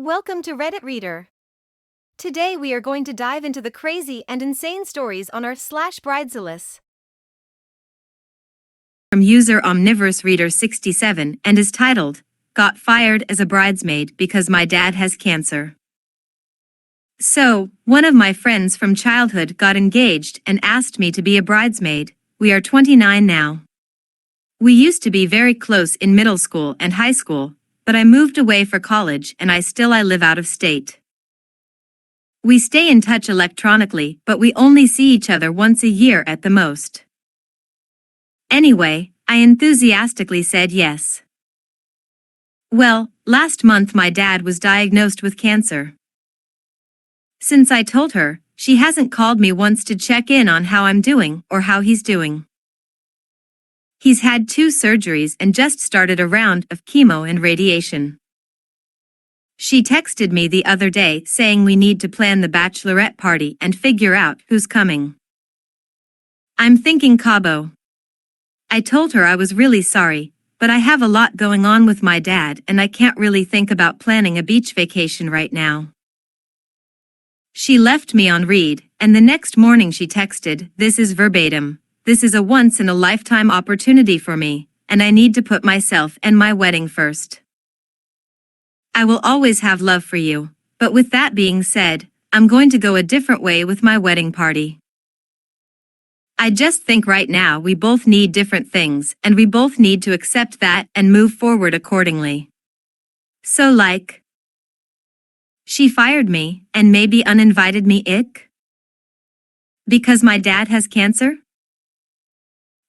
Welcome to Reddit Reader. Today we are going to dive into the crazy and insane stories on our /bridezillas. From user Omnivorous Reader 67 and is titled, "Got Fired as a Bridesmaid Because My Dad Has Cancer." So, one of my friends from childhood got engaged and asked me to be a bridesmaid. We are 29 now. We used to be very close in middle school and high school, but I moved away for college and I live out of state. We stay in touch electronically, but we only see each other once a year at the most. Anyway, I enthusiastically said yes. Well, last month my dad was diagnosed with cancer. Since I told her, she hasn't called me once to check in on how I'm doing or how he's doing. He's had 2 surgeries and just started a round of chemo and radiation. She texted me the other day saying we need to plan the bachelorette party and figure out who's coming. I'm thinking Cabo. I told her I was really sorry, but I have a lot going on with my dad and I can't really think about planning a beach vacation right now. She left me on read, and the next morning she texted, "This is verbatim. This is a once-in-a-lifetime opportunity for me, and I need to put myself and my wedding first. I will always have love for you, but with that being said, I'm going to go a different way with my wedding party. I just think right now we both need different things, and we both need to accept that and move forward accordingly. So she fired me and maybe uninvited me because my dad has cancer?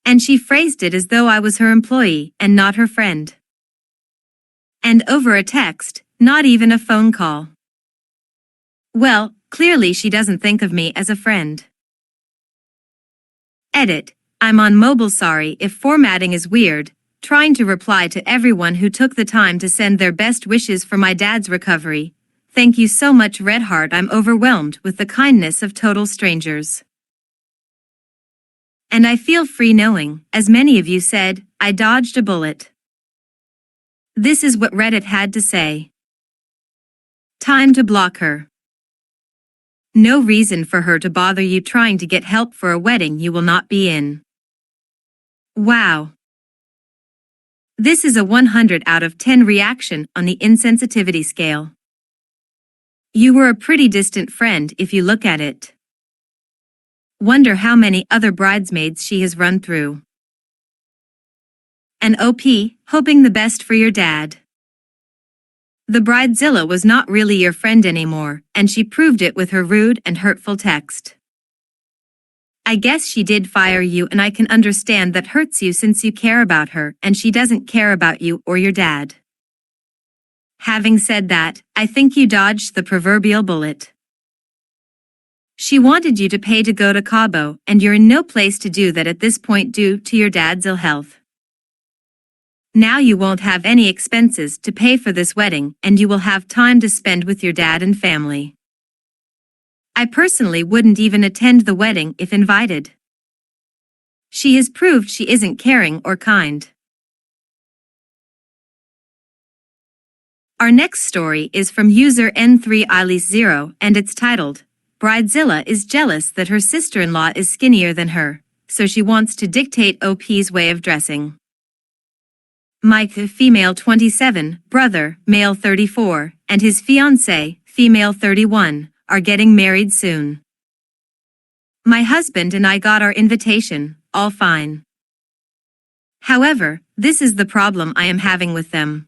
And she phrased it as though I was her employee and not her friend. And over a text, not even a phone call. Well, clearly she doesn't think of me as a friend. Edit. I'm on mobile, sorry if formatting is weird, trying to reply to everyone who took the time to send their best wishes for my dad's recovery. Thank you so much, Red Heart. I'm overwhelmed with the kindness of total strangers. And I feel free knowing, as many of you said, I dodged a bullet. This is what Reddit had to say. Time to block her. No reason for her to bother you trying to get help for a wedding you will not be in. Wow. This is a 100 out of 10 reaction on the insensitivity scale. You were a pretty distant friend if you look at it. Wonder how many other bridesmaids she has run through. And OP, hoping the best for your dad. The Bridezilla was not really your friend anymore, and she proved it with her rude and hurtful text. I guess she did fire you, and I can understand that hurts you since you care about her and she doesn't care about you or your dad. Having said that, I think you dodged the proverbial bullet. She wanted you to pay to go to Cabo, and you're in no place to do that at this point due to your dad's ill health. Now you won't have any expenses to pay for this wedding, and you will have time to spend with your dad and family. I personally wouldn't even attend the wedding if invited. She has proved she isn't caring or kind. Our next story is from user N3Eilis0 and it's titled, "Bridezilla is jealous that her sister-in-law is skinnier than her, so she wants to dictate OP's way of dressing." Mike, female 27, brother, male 34, and his fiancée, female 31, are getting married soon. My husband and I got our invitation, all fine. However, this is the problem I am having with them.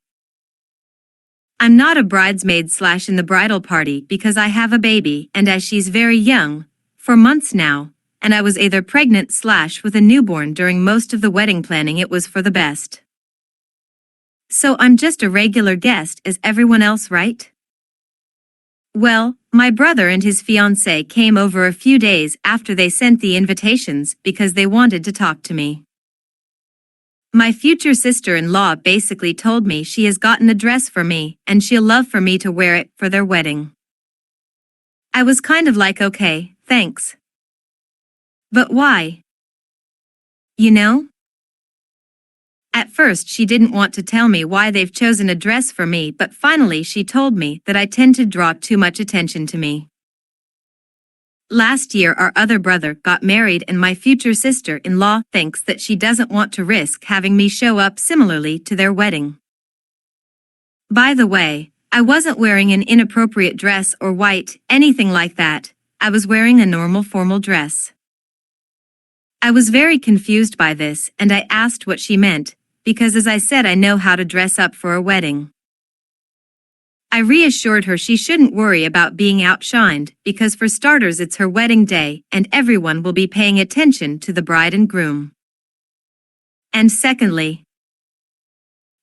I'm not a bridesmaid / in the bridal party because I have a baby, and as she's very young, for months now, and I was either pregnant / with a newborn during most of the wedding planning, it was for the best. So I'm just a regular guest as everyone else, right? Well, my brother and his fiancée came over a few days after they sent the invitations because they wanted to talk to me. My future sister-in-law basically told me she has gotten a dress for me and she'll love for me to wear it for their wedding. I was kind of like, okay, thanks. But why? You know? At first she didn't want to tell me why they've chosen a dress for me, but finally she told me that I tend to draw too much attention to me. Last year our other brother got married and my future sister-in-law thinks that she doesn't want to risk having me show up similarly to their wedding. By the way, I wasn't wearing an inappropriate dress or anything like that. I was wearing a normal formal dress. I was very confused by this and I asked what she meant, because as I said I know how to dress up for a wedding. I reassured her she shouldn't worry about being outshined because for starters it's her wedding day and everyone will be paying attention to the bride and groom. And secondly,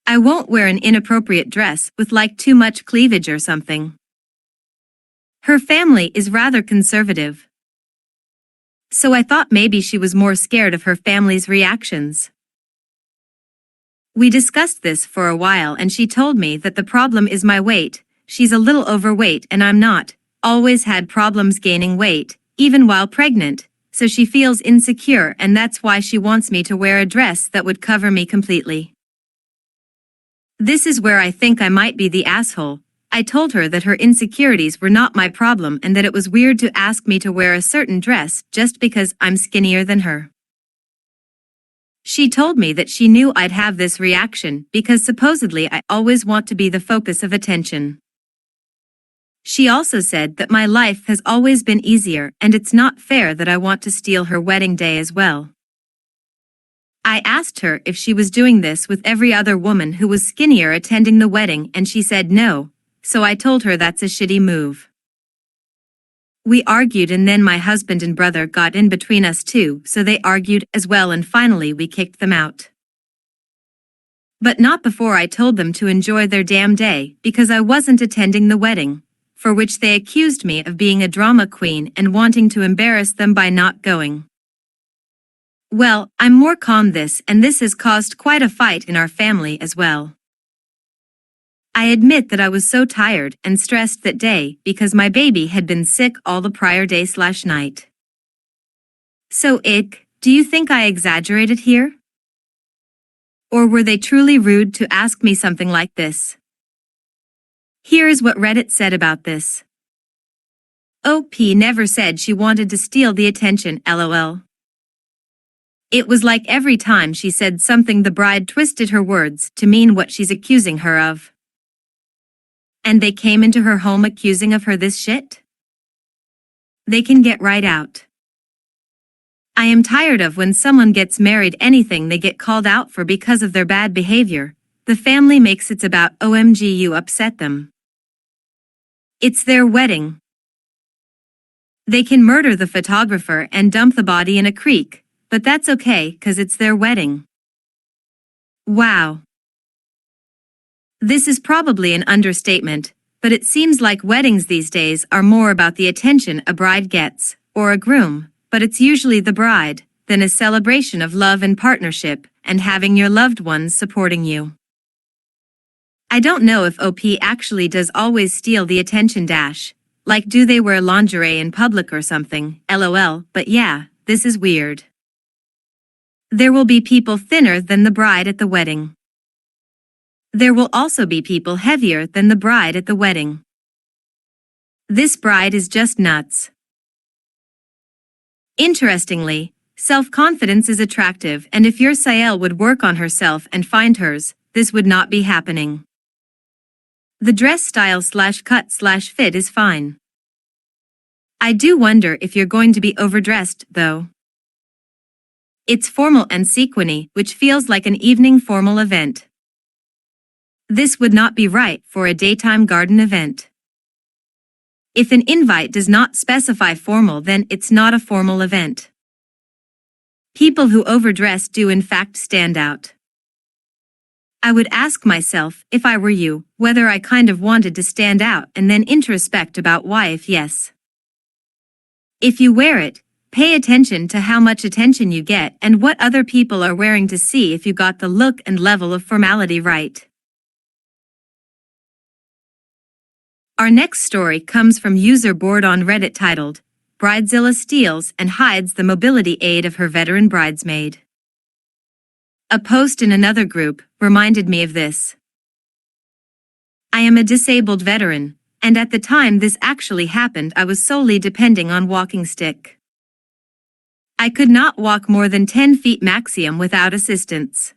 I won't wear an inappropriate dress with too much cleavage or something. Her family is rather conservative. So I thought maybe she was more scared of her family's reactions. We discussed this for a while and she told me that the problem is my weight. She's a little overweight and I'm not. Always had problems gaining weight, even while pregnant, so she feels insecure and that's why she wants me to wear a dress that would cover me completely. This is where I think I might be the asshole. I told her that her insecurities were not my problem and that it was weird to ask me to wear a certain dress just because I'm skinnier than her. She told me that she knew I'd have this reaction because supposedly I always want to be the focus of attention. She also said that my life has always been easier and it's not fair that I want to steal her wedding day as well. I asked her if she was doing this with every other woman who was skinnier attending the wedding and she said no, so I told her that's a shitty move. We argued and then my husband and brother got in between us too, so they argued as well and finally we kicked them out. But not before I told them to enjoy their damn day because I wasn't attending the wedding, for which they accused me of being a drama queen and wanting to embarrass them by not going. Well, I'm more calm this and this has caused quite a fight in our family as well. I admit that I was so tired and stressed that day because my baby had been sick all the prior day/night. So do you think I exaggerated here? Or were they truly rude to ask me something like this? Here's what Reddit said about this. OP never said she wanted to steal the attention, lol. It was like every time she said something the bride twisted her words to mean what she's accusing her of. And they came into her home accusing of her this shit? They can get right out. I am tired of when someone gets married anything they get called out for because of their bad behavior. The family makes it about OMG you upset them. It's their wedding. They can murder the photographer and dump the body in a creek, but that's okay 'cause it's their wedding. Wow. This is probably an understatement, but it seems like weddings these days are more about the attention a bride gets, or a groom, but it's usually the bride, than a celebration of love and partnership, and having your loved ones supporting you. I don't know if OP actually does always steal the attention like do they wear lingerie in public or something, lol, but yeah, this is weird. There will be people thinner than the bride at the wedding. There will also be people heavier than the bride at the wedding. This bride is just nuts. Interestingly, self-confidence is attractive and if your Sael would work on herself and find hers, this would not be happening. The dress style/cut/fit is fine. I do wonder if you're going to be overdressed, though. It's formal and sequiny, which feels like an evening formal event. This would not be right for a daytime garden event. If an invite does not specify formal, then it's not a formal event. People who overdress do in fact stand out. I would ask myself, if I were you, whether I kind of wanted to stand out and then introspect about why if yes. If you wear it, pay attention to how much attention you get and what other people are wearing to see if you got the look and level of formality right. Our next story comes from user board on Reddit titled, Bridezilla steals and hides the mobility aid of her veteran bridesmaid. A post in another group reminded me of this. I am a disabled veteran, and at the time this actually happened I was solely depending on walking stick. I could not walk more than 10 feet maximum without assistance.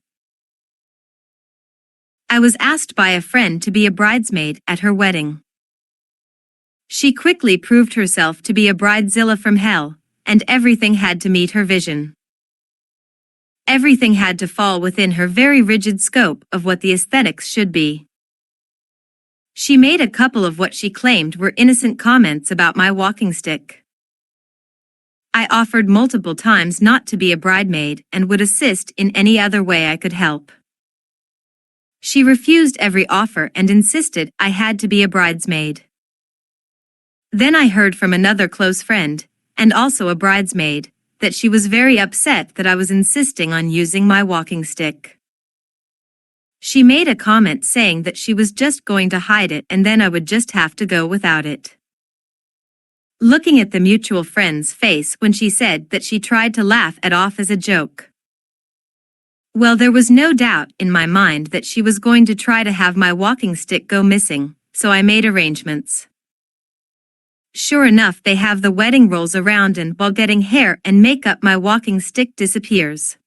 I was asked by a friend to be a bridesmaid at her wedding. She quickly proved herself to be a bridezilla from hell, and everything had to meet her vision. Everything had to fall within her very rigid scope of what the aesthetics should be. She made a couple of what she claimed were innocent comments about my walking stick. I offered multiple times not to be a bridesmaid and would assist in any other way I could help. She refused every offer and insisted I had to be a bridesmaid. Then I heard from another close friend, and also a bridesmaid, that she was very upset that I was insisting on using my walking stick. She made a comment saying that she was just going to hide it and then I would just have to go without it. Looking at the mutual friend's face when she said that, she tried to laugh it off as a joke. Well, there was no doubt in my mind that she was going to try to have my walking stick go missing, so I made arrangements. Sure enough, they have the wedding rolls around and while getting hair and makeup my walking stick disappears.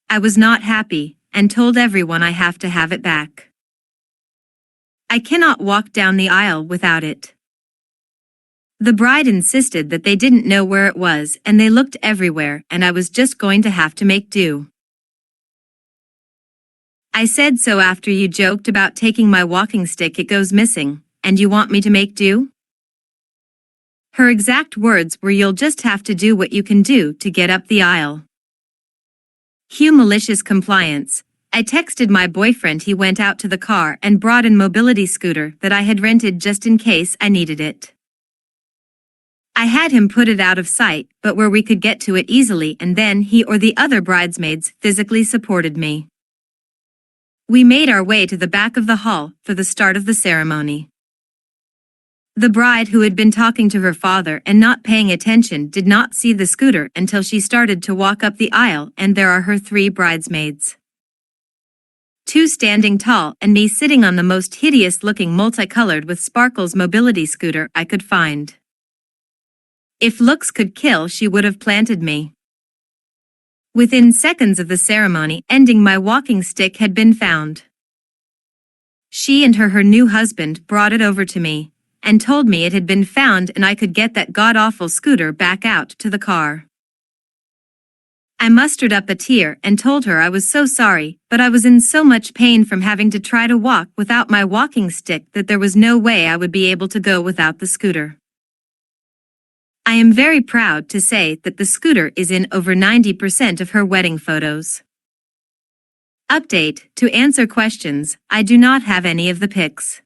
I was not happy and told everyone I have to have it back. I cannot walk down the aisle without it. The bride insisted that they didn't know where it was and they looked everywhere and I was just going to have to make do. I said, so after you joked about taking my walking stick it goes missing, and you want me to make do? Her exact words were, you'll just have to do what you can do to get up the aisle. Cue malicious compliance. I texted my boyfriend, he went out to the car and brought in mobility scooter that I had rented just in case I needed it. I had him put it out of sight, but where we could get to it easily, and then he or the other bridesmaids physically supported me. We made our way to the back of the hall for the start of the ceremony. The bride, who had been talking to her father and not paying attention, did not see the scooter until she started to walk up the aisle, and there are her 3 bridesmaids. 2 standing tall and me sitting on the most hideous-looking multicolored with sparkles mobility scooter I could find. If looks could kill, she would have planted me. Within seconds of the ceremony ending, my walking stick had been found. She and her new husband brought it over to me and told me it had been found and I could get that god-awful scooter back out to the car. I mustered up a tear and told her I was so sorry, but I was in so much pain from having to try to walk without my walking stick that there was no way I would be able to go without the scooter. I am very proud to say that the scooter is in over 90% of her wedding photos. Update: to answer questions, I do not have any of the pics.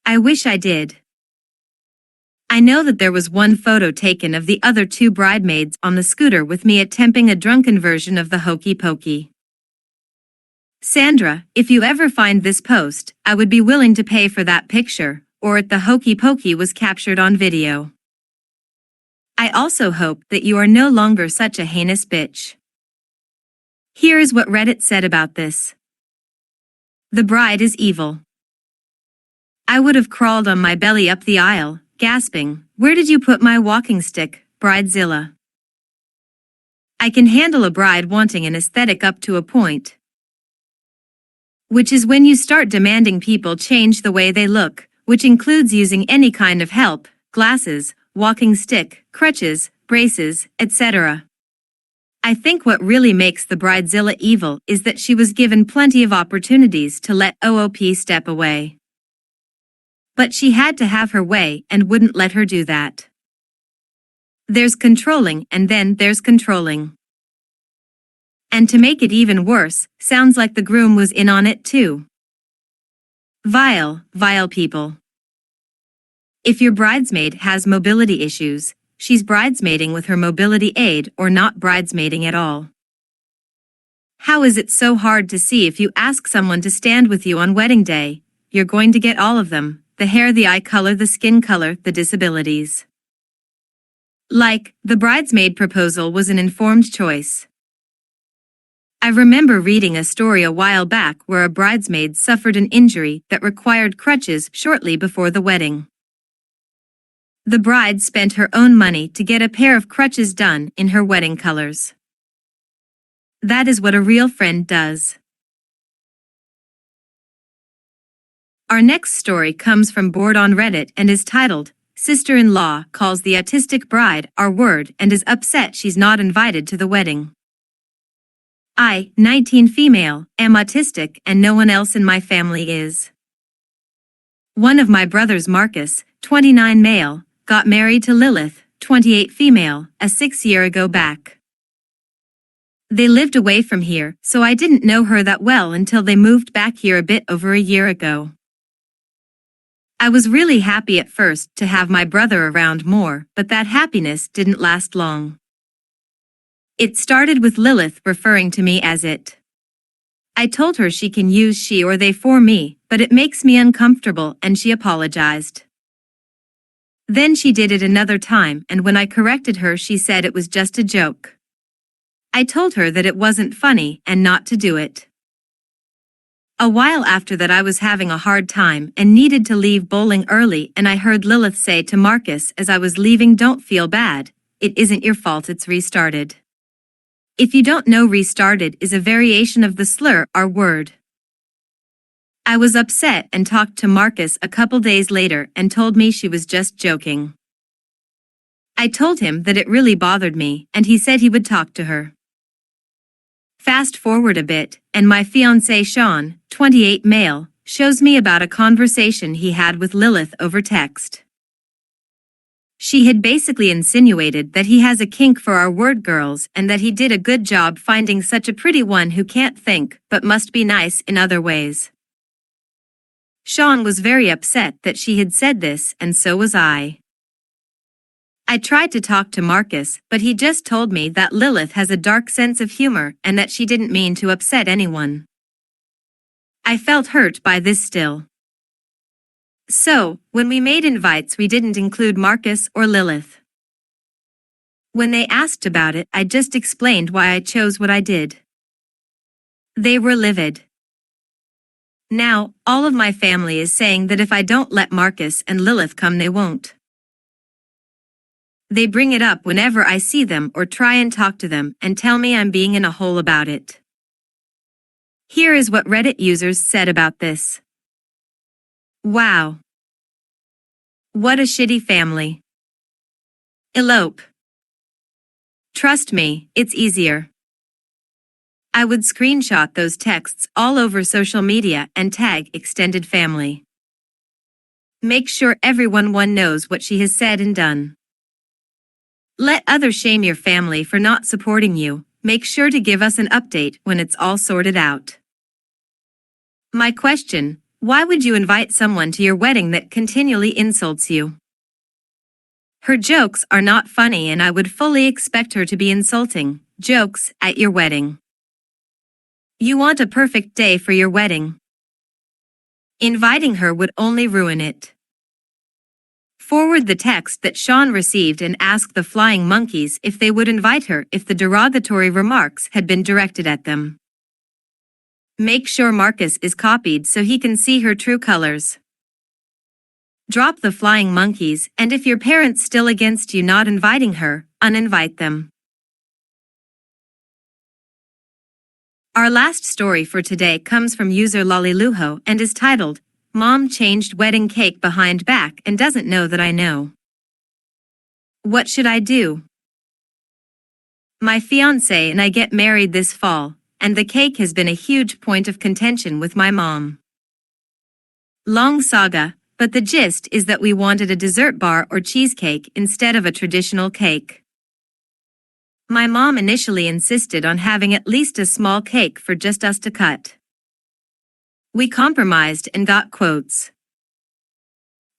I wish I did. I know that there was one photo taken of the other 2 bridesmaids on the scooter with me attempting a drunken version of the hokey pokey. Sandra, if you ever find this post, I would be willing to pay for that picture, or the hokey pokey was captured on video. I also hope that you are no longer such a heinous bitch. Here is what Reddit said about this. The bride is evil. I would have crawled on my belly up the aisle, gasping, "Where did you put my walking stick, Bridezilla?" I can handle a bride wanting an aesthetic up to a point, which is when you start demanding people change the way they look, which includes using any kind of help, glasses, walking stick, crutches, braces, etc. I think what really makes the Bridezilla evil is that she was given plenty of opportunities to let OOP step away. But she had to have her way and wouldn't let her do that. There's controlling and then there's controlling. And to make it even worse, sounds like the groom was in on it too. Vile, vile people. If your bridesmaid has mobility issues, she's bridesmaiding with her mobility aid or not bridesmaiding at all. How is it so hard to see if you ask someone to stand with you on wedding day? You're going to get all of them: the hair, the eye color, the skin color, the disabilities. Like, the bridesmaid proposal was an informed choice. I remember reading a story a while back where a bridesmaid suffered an injury that required crutches shortly before the wedding. The bride spent her own money to get a pair of crutches done in her wedding colors. That is what a real friend does. Our next story comes from Bored on Reddit and is titled, Sister-in-law calls the autistic bride R-word and is upset she's not invited to the wedding. I, 19 female, am autistic and no one else in my family is. One of my brothers, Marcus, 29 male, got married to Lilith, 28 female, a 6 year ago back. They lived away from here, so I didn't know her that well until they moved back here a bit over a year ago. I was really happy at first to have my brother around more, but that happiness didn't last long. It started with Lilith referring to me as it. I told her she can use she or they for me, but it makes me uncomfortable and she apologized. Then she did it another time and when I corrected her she said it was just a joke. I told her that it wasn't funny and not to do it. A while after that I was having a hard time and needed to leave bowling early and I heard Lilith say to Marcus as I was leaving, "Don't feel bad, it isn't your fault, it's restarted." If you don't know, restarted is a variation of the slur R-word. I was upset and talked to Marcus a couple days later and told me she was just joking. I told him that it really bothered me and he said he would talk to her. Fast forward a bit, and my fiancé Sean, 28 male, shows me about a conversation he had with Lilith over text. She had basically insinuated that he has a kink for our word girls and that he did a good job finding such a pretty one who can't think but must be nice in other ways. Sean was very upset that she had said this and so was I. I tried to talk to Marcus, but he just told me that Lilith has a dark sense of humor and that she didn't mean to upset anyone. I felt hurt by this still. So, when we made invites we didn't include Marcus or Lilith. When they asked about it I just explained why I chose what I did. They were livid. Now, all of my family is saying that if I don't let Marcus and Lilith come they won't. They bring it up whenever I see them or try and talk to them and tell me I'm being in a hole about it. Here is what Reddit users said about this. Wow. What a shitty family. Elope. Trust me, it's easier. I would screenshot those texts all over social media and tag extended family. Make sure everyone knows what she has said and done. Let others shame your family for not supporting you. Make sure to give us an update when it's all sorted out. My question, why would you invite someone to your wedding that continually insults you? Her jokes are not funny and I would fully expect her to be insulting jokes at your wedding. You want a perfect day for your wedding. Inviting her would only ruin it. Forward the text that Sean received and ask the flying monkeys if they would invite her if the derogatory remarks had been directed at them. Make sure Marcus is copied so he can see her true colors. Drop the flying monkeys and if your parents still against you not inviting her, uninvite them. Our last story for today comes from user Loliluho and is titled, Mom changed wedding cake behind back and doesn't know that I know. What should I do? My fiancé and I get married this fall, and the cake has been a huge point of contention with my mom. Long saga, but the gist is that we wanted a dessert bar or cheesecake instead of a traditional cake. My mom initially insisted on having at least a small cake for just us to cut. We compromised and got quotes.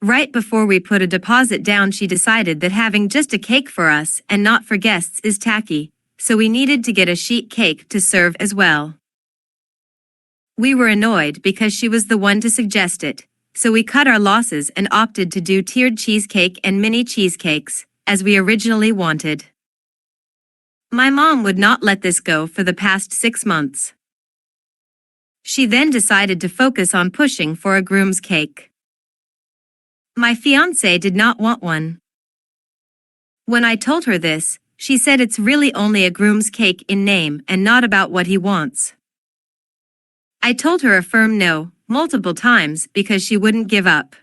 Right before we put a deposit down she decided that having just a cake for us and not for guests is tacky, so we needed to get a sheet cake to serve as well. We were annoyed because she was the one to suggest it, so we cut our losses and opted to do tiered cheesecake and mini cheesecakes, as we originally wanted. My mom would not let this go for the past 6 months. She then decided to focus on pushing for a groom's cake. My fiancé did not want one. When I told her this, she said it's really only a groom's cake in name and not about what he wants. I told her a firm no, multiple times because she wouldn't give up.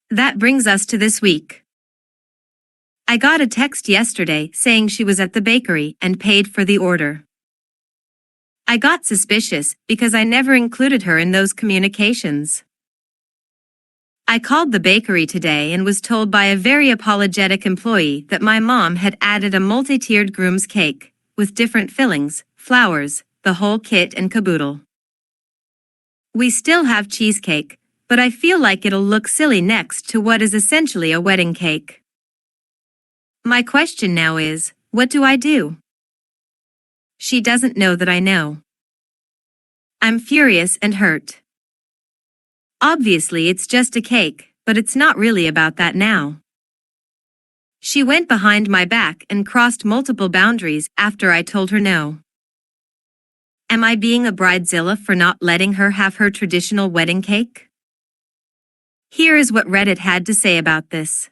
That brings us to this week. I got a text yesterday saying she was at the bakery and paid for the order. I got suspicious because I never included her in those communications. I called the bakery today and was told by a very apologetic employee that my mom had added a multi-tiered groom's cake, with different fillings, flowers, the whole kit and caboodle. We still have cheesecake, but I feel like it'll look silly next to what is essentially a wedding cake. My question now is, what do I do? She doesn't know that I know. I'm furious and hurt. Obviously it's just a cake, but it's not really about that now. She went behind my back and crossed multiple boundaries after I told her no. Am I being a bridezilla for not letting her have her traditional wedding cake? Here is what Reddit had to say about this.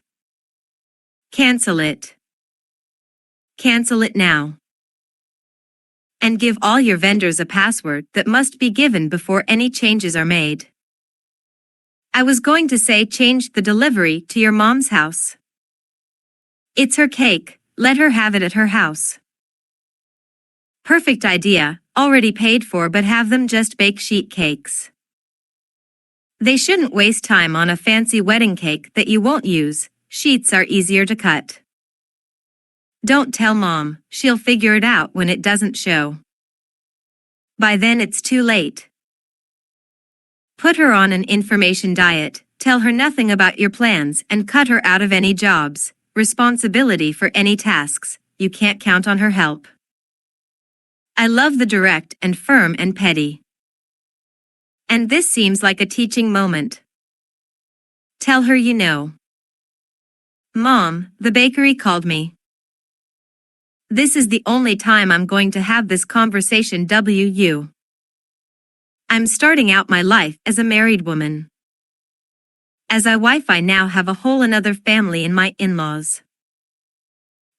Cancel it. Cancel it now. And give all your vendors a password that must be given before any changes are made. I was going to say change the delivery to your mom's house. It's her cake, let her have it at her house. Perfect idea, already paid for, but have them just bake sheet cakes. They shouldn't waste time on a fancy wedding cake that you won't use, sheets are easier to cut. Don't tell mom, she'll figure it out when it doesn't show. By then it's too late. Put her on an information diet, tell her nothing about your plans and cut her out of any jobs, responsibility for any tasks, you can't count on her help. I love the direct and firm and petty. And this seems like a teaching moment. Tell her you know. Mom, the bakery called me. This is the only time I'm going to have this conversation WU. I'm starting out my life as a married woman. As a wife I now have a whole another family in my in-laws.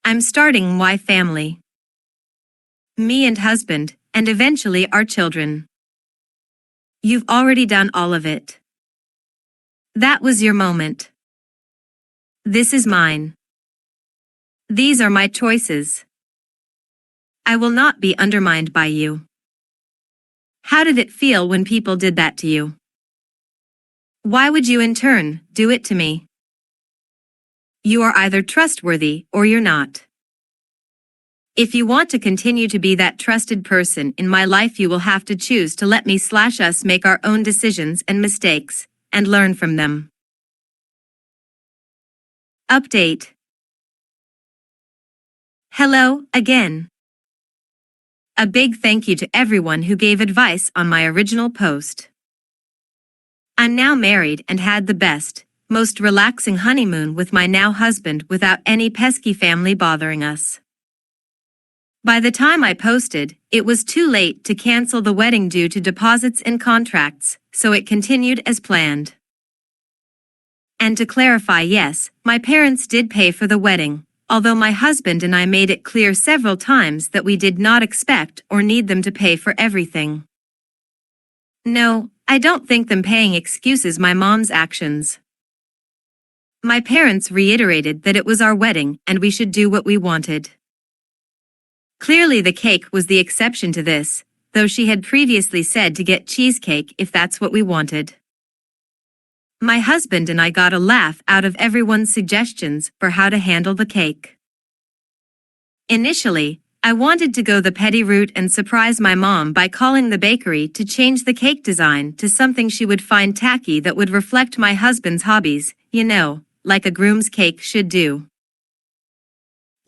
I'm starting my family. Me and husband, and eventually our children. You've already done all of it. That was your moment. This is mine. These are my choices. I will not be undermined by you. How did it feel when people did that to you? Why would you in turn do it to me? You are either trustworthy or you're not. If you want to continue to be that trusted person in my life, you will have to choose to let me/us make our own decisions and mistakes, and learn from them. Update. Hello, again. A big thank you to everyone who gave advice on my original post. I'm now married and had the best, most relaxing honeymoon with my now husband without any pesky family bothering us. By the time I posted, it was too late to cancel the wedding due to deposits and contracts, so it continued as planned. And to clarify, yes, my parents did pay for the wedding, although my husband and I made it clear several times that we did not expect or need them to pay for everything. No, I don't think them paying excuses my mom's actions. My parents reiterated that it was our wedding and we should do what we wanted. Clearly the cake was the exception to this, though she had previously said to get cheesecake if that's what we wanted. My husband and I got a laugh out of everyone's suggestions for how to handle the cake. Initially, I wanted to go the petty route and surprise my mom by calling the bakery to change the cake design to something she would find tacky that would reflect my husband's hobbies, you know, like a groom's cake should do.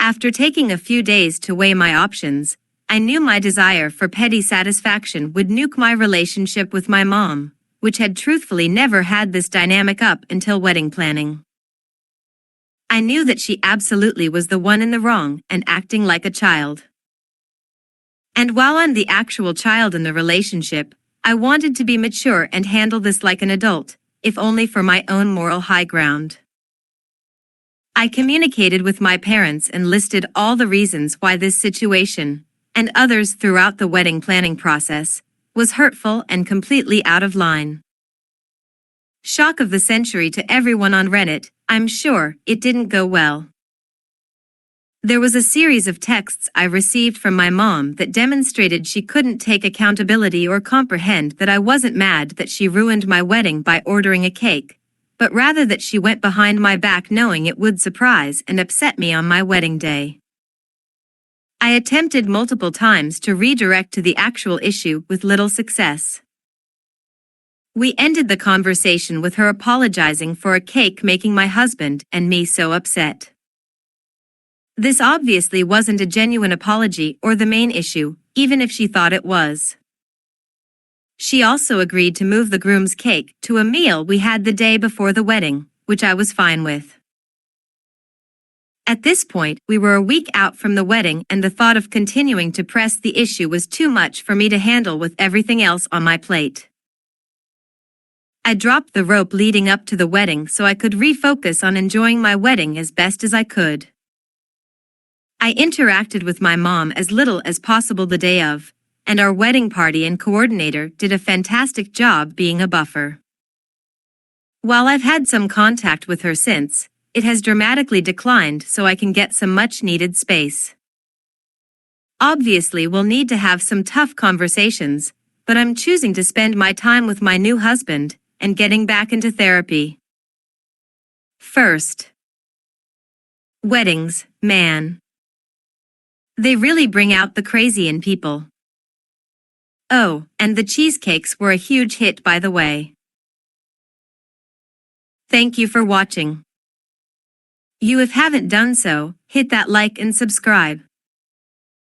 After taking a few days to weigh my options, I knew my desire for petty satisfaction would nuke my relationship with my mom, which had truthfully never had this dynamic up until wedding planning. I knew that she absolutely was the one in the wrong and acting like a child. And while I'm the actual child in the relationship, I wanted to be mature and handle this like an adult, if only for my own moral high ground. I communicated with my parents and listed all the reasons why this situation, and others throughout the wedding planning process, was hurtful and completely out of line. Shock of the century to everyone on Reddit, I'm sure it didn't go well. There was a series of texts I received from my mom that demonstrated she couldn't take accountability or comprehend that I wasn't mad that she ruined my wedding by ordering a cake, but rather that she went behind my back knowing it would surprise and upset me on my wedding day. I attempted multiple times to redirect to the actual issue with little success. We ended the conversation with her apologizing for a cake making my husband and me so upset. This obviously wasn't a genuine apology or the main issue, even if she thought it was. She also agreed to move the groom's cake to a meal we had the day before the wedding, which I was fine with. At this point, we were a week out from the wedding and the thought of continuing to press the issue was too much for me to handle with everything else on my plate. I dropped the rope leading up to the wedding so I could refocus on enjoying my wedding as best as I could. I interacted with my mom as little as possible the day of, and our wedding party and coordinator did a fantastic job being a buffer. While I've had some contact with her since, it has dramatically declined so I can get some much-needed space. Obviously, we'll need to have some tough conversations, but I'm choosing to spend my time with my new husband and getting back into therapy. First, weddings, man. They really bring out the crazy in people. Oh, and the cheesecakes were a huge hit, by the way. Thank you for watching. If you haven't done so, hit that like and subscribe.